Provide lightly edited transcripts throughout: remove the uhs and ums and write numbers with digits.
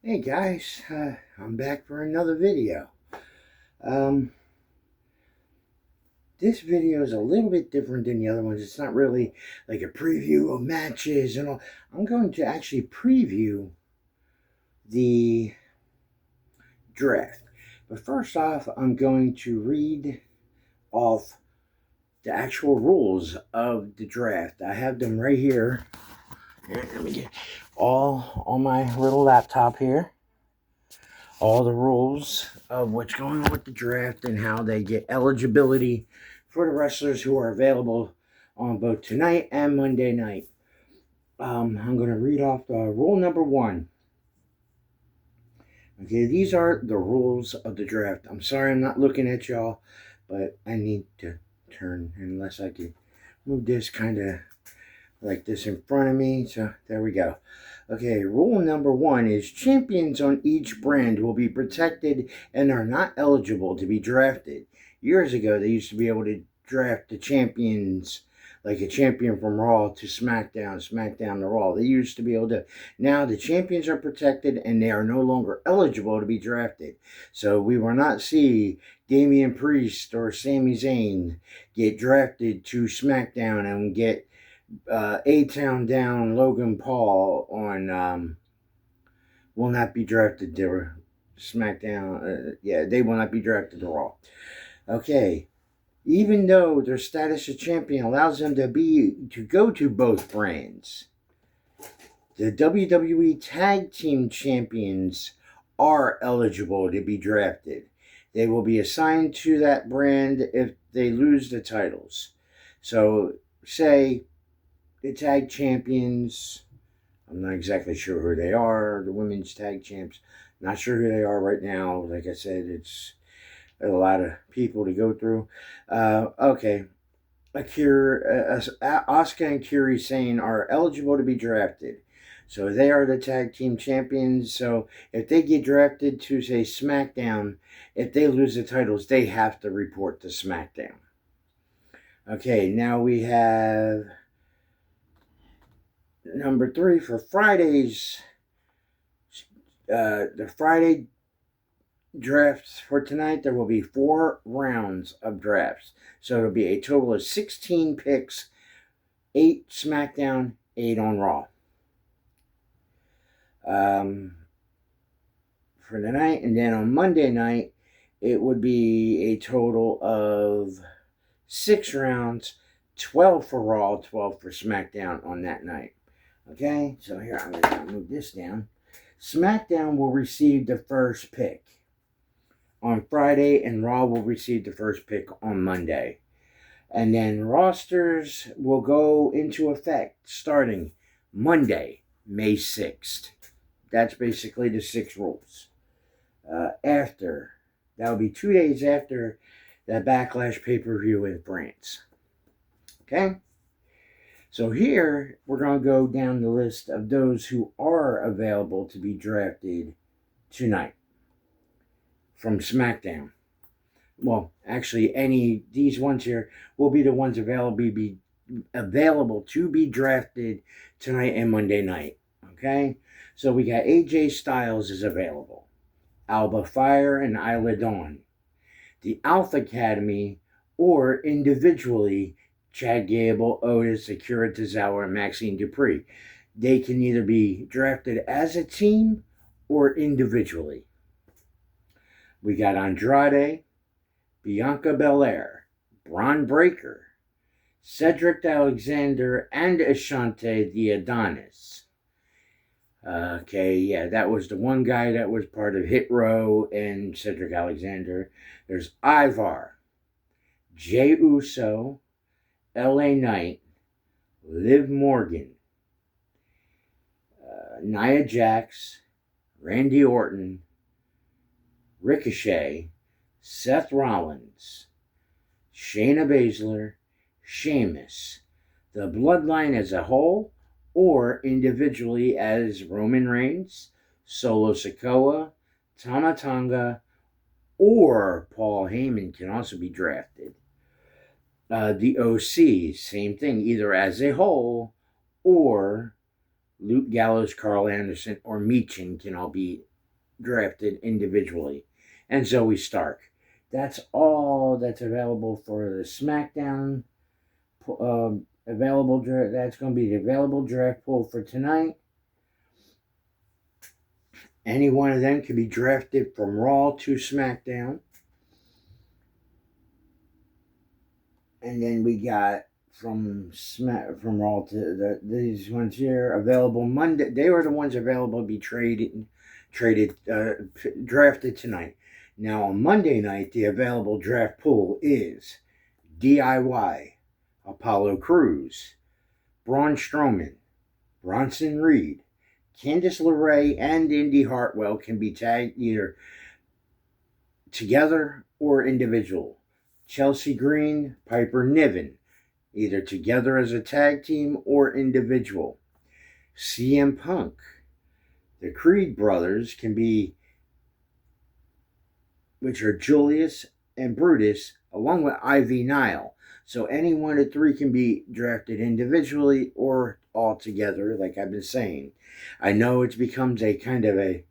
Hey guys, I'm back for another video. This video is a little bit different than the other ones. It's not really like a preview of matches and all. I'm going to actually preview the draft. But first off, I'm going to read off the actual rules of the draft. I have them right here. Here, let me get all on my little laptop here. All the rules of what's going on with the draft and how they get eligibility for the wrestlers who are available on both tonight and Monday night. I'm going to read off rule number 1. Okay, these are the rules of the draft. I'm sorry I'm not looking at y'all, but I need to turn, unless I can move this kind of like this in front of me. So there we go. Okay, rule number 1 is champions on each brand will be protected and are not eligible to be drafted. Years ago, they used to be able to draft the champions, like a champion from Raw to SmackDown, SmackDown to Raw. They used to be able to. Now the champions are protected and they are no longer eligible to be drafted. So we will not see Damian Priest or Sami Zayn get drafted to SmackDown and get A-Town down Logan Paul on will not be drafted to SmackDown. They will not be drafted to Raw. Okay, even though their status as champion allows them to go to both brands, the WWE Tag Team Champions are eligible to be drafted. They will be assigned to that brand if they lose the titles. So, say the tag champions, I'm not exactly sure who they are, the women's tag champs, not sure who they are right now. Like I said, it's a lot of people to go through. Okay, Asuka and Kairi Sane are eligible to be drafted. So they are the tag team champions. So if they get drafted to, say, SmackDown, if they lose the titles, they have to report to SmackDown. Okay, now we have number 3 for Fridays. The Friday drafts for tonight, there will be 4 rounds of drafts. So it'll be a total of 16 picks, 8 SmackDown, 8 on Raw. For tonight, and then on Monday night, it would be a total of 6 rounds, 12 for Raw, 12 for SmackDown on that night. Okay, so here, I'm going to move this down. SmackDown will receive the first pick on Friday, and Raw will receive the first pick on Monday. And then rosters will go into effect starting Monday, May 6th. That's basically the 6 rules. That will be 2 days after the Backlash pay-per-view in France. Okay? So here, we're going to go down the list of those who are available to be drafted tonight from SmackDown. Well, actually, these ones here will be the ones available to be drafted tonight and Monday night. Okay? So we got AJ Styles is available. Alba Fire and Isla Dawn. The Alpha Academy, or individually, Chad Gable, Otis, Akira Tozawa, and Maxine Dupree. They can either be drafted as a team or individually. We got Andrade, Bianca Belair, Bron Breakker, Cedric Alexander, and Ashante the Adonis. That was the one guy that was part of Hit Row and Cedric Alexander. There's Ivar, Jey Uso, LA Knight, Liv Morgan, Nia Jax, Randy Orton, Ricochet, Seth Rollins, Shayna Baszler, Sheamus, the Bloodline as a whole, or individually as Roman Reigns, Solo Sikoa, Tama Tonga, or Paul Heyman can also be drafted. The OC, same thing, either as a whole or Luke Gallows, Carl Anderson, or Meechin can all be drafted individually. And Zoe Stark. That's all that's available for the SmackDown available draft. That's going to be the available draft pool for tonight. Any one of them can be drafted from Raw to SmackDown. And then we got from Raw to these ones here available Monday. They were the ones available to be drafted tonight. Now on Monday night, the available draft pool is DIY, Apollo Crews, Braun Strowman, Bronson Reed, Candice LeRae, and Indy Hartwell can be tagged either together or individual. Chelsea Green, Piper Niven, either together as a tag team or individual. CM Punk, the Creed brothers can be, which are Julius and Brutus, along with Ivy Nile. So any one of three can be drafted individually or all together, like I've been saying. I know it becomes a kind of a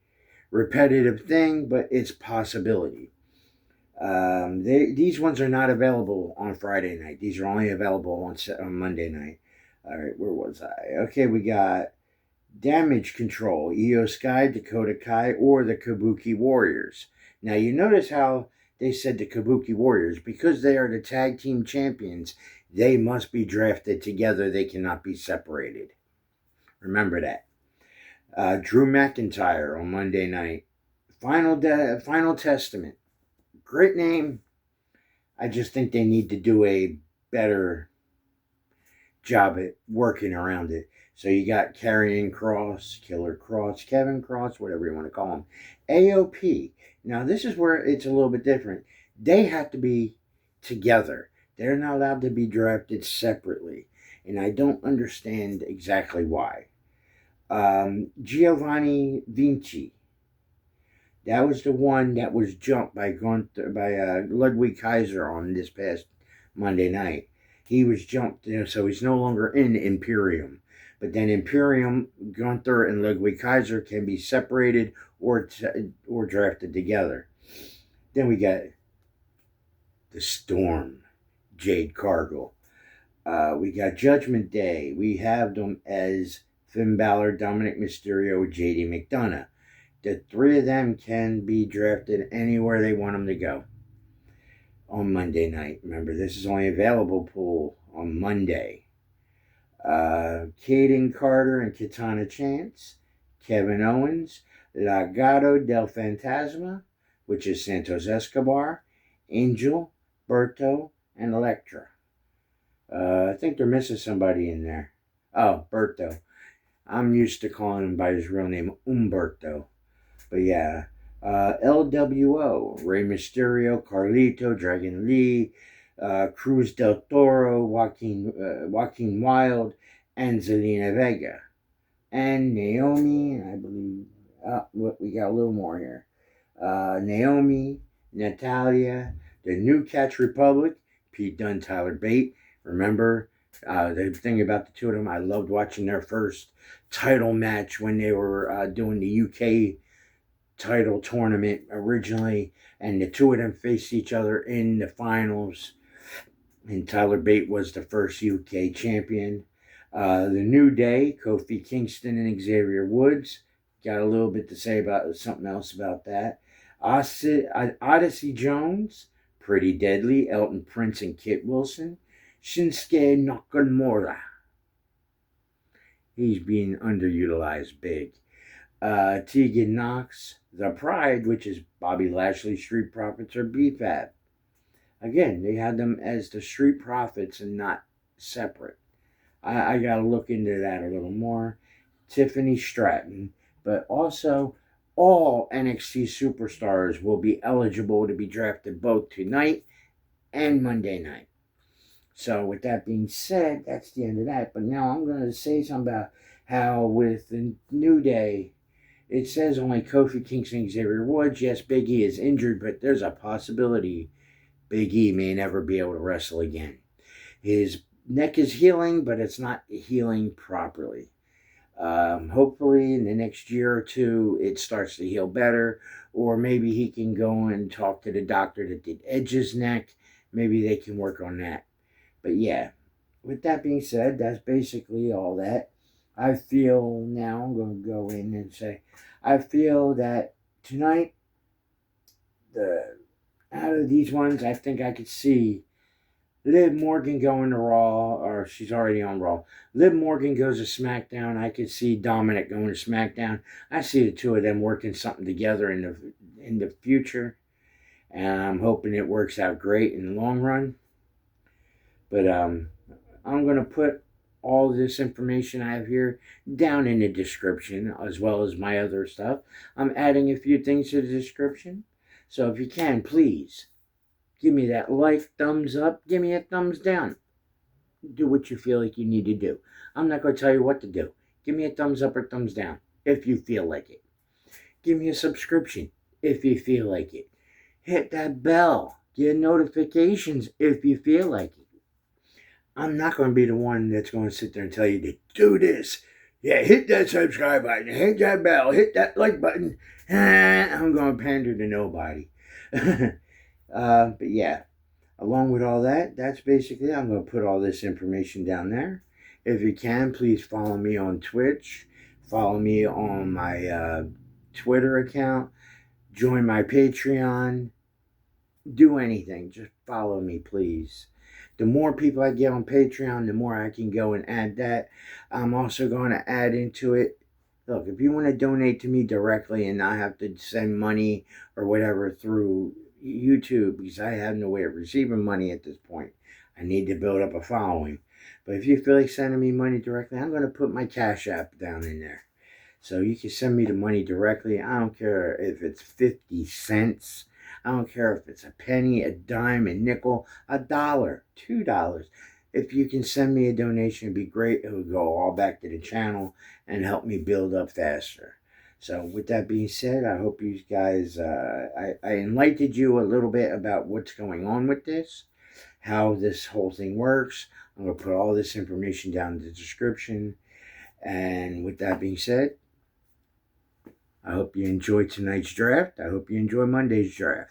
repetitive thing, but it's possibility. These ones are not available on Friday night. These are only available on Monday night. All right, where was I? Okay, we got Damage Control, Io Sky, Dakota Kai, or the Kabuki Warriors. Now, you notice how they said the Kabuki Warriors, because they are the tag team champions, they must be drafted together. They cannot be separated. Remember that. Drew McIntyre on Monday night. Final Testament. Great name. I just think they need to do a better job at working around it. So you got Karrion Kross, Killer Kross, Kevin Kross, whatever you want to call him. AOP. Now this is where it's a little bit different. They have to be together. They're not allowed to be drafted separately. And I don't understand exactly why. Giovanni Vinci. That was the one that was jumped by Ludwig Kaiser on this past Monday night. He was jumped, so he's no longer in Imperium. But then Imperium, Gunther, and Ludwig Kaiser can be separated or drafted together. Then we got the Storm, Jade Cargill. We got Judgment Day. We have them as Finn Balor, Dominic Mysterio, JD McDonough. The three of them can be drafted anywhere they want them to go on Monday night. Remember, this is only available pool on Monday. Caden Carter and Katana Chance, Kevin Owens, Legado del Fantasma, which is Santos Escobar, Angel, Berto, and Elektra. I think they're missing somebody in there. Oh, Berto. I'm used to calling him by his real name, Umberto. But yeah, LWO, Rey Mysterio, Carlito, Dragon Lee, Cruz del Toro, Joaquin Wilde, and Zelina Vega. And Naomi, I believe, we got a little more here. Naomi, Natalia, the New Catch Republic, Pete Dunne, Tyler Bate. Remember, the thing about the two of them, I loved watching their first title match when they were doing the UK title tournament originally, and the two of them faced each other in the finals, and Tyler Bate was the first UK champion. The New Day, Kofi Kingston and Xavier Woods. Got a little bit to say about something else about that. Odyssey Jones, Pretty Deadly, Elton Prince and Kit Wilson. Shinsuke Nakamura. He's being underutilized big. Tegan Knox, The Pride, which is Bobby Lashley, Street Profits, or BFAB. Again, they had them as the Street Profits and not separate. I got to look into that a little more. Tiffany Stratton, but also all NXT superstars will be eligible to be drafted both tonight and Monday night. So with that being said, that's the end of that. But now I'm going to say something about how with the New Day, it says only Kofi Kingston and Xavier Woods. Yes, Big E is injured, but there's a possibility Big E may never be able to wrestle again. His neck is healing, but it's not healing properly. Hopefully in the next year or two, it starts to heal better. Or maybe he can go and talk to the doctor that did Edge's neck. Maybe they can work on that. But yeah, with that being said, that's basically all that. I feel now, I'm going to go in and say, I feel that tonight, the out of these ones, I think I could see Liv Morgan going to Raw, or she's already on Raw. Liv Morgan goes to SmackDown. I could see Dominic going to SmackDown. I see the two of them working something together in the future, and I'm hoping it works out great in the long run. But I'm gonna put all this information I have here down in the description, as well as my other stuff. I'm adding a few things to the description, so if you can, please give me that like, thumbs up, give me a thumbs down. Do what you feel like you need to do. I'm not going to tell you what to do. Give me a thumbs up or thumbs down if you feel like it. Give me a subscription if you feel like it. Hit that bell. Get notifications if you feel like it. I'm not going to be the one that's going to sit there and tell you to do this. Yeah, hit that subscribe button, hit that bell, hit that like button. I'm going to pander to nobody. But yeah, along with all that, that's basically, I'm going to put all this information down there. If you can, please follow me on Twitch. Follow me on my Twitter account. Join my Patreon. Do anything. Just follow me, please. The more people I get on Patreon, the more I can go and add that. I'm also going to add into it. Look, if you want to donate to me directly and not have to send money or whatever through YouTube, because I have no way of receiving money at this point, I need to build up a following. But if you feel like sending me money directly, I'm going to put my Cash App down in there. So you can send me the money directly. I don't care if it's 50 cents. I don't care if it's a penny, a dime, a nickel, $1, $2. If you can send me a donation, it'd be great. It would go all back to the channel and help me build up faster. So with that being said, I hope you guys, I enlightened you a little bit about what's going on with this, how this whole thing works. I'm going to put all this information down in the description. And with that being said, I hope you enjoyed tonight's draft. I hope you enjoy Monday's draft.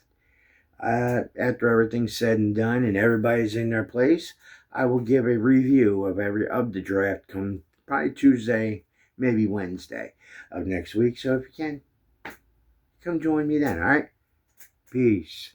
After everything's said and done and everybody's in their place, I will give a review of the draft come probably Tuesday, maybe Wednesday of next week. So if you can, come join me then, all right? Peace.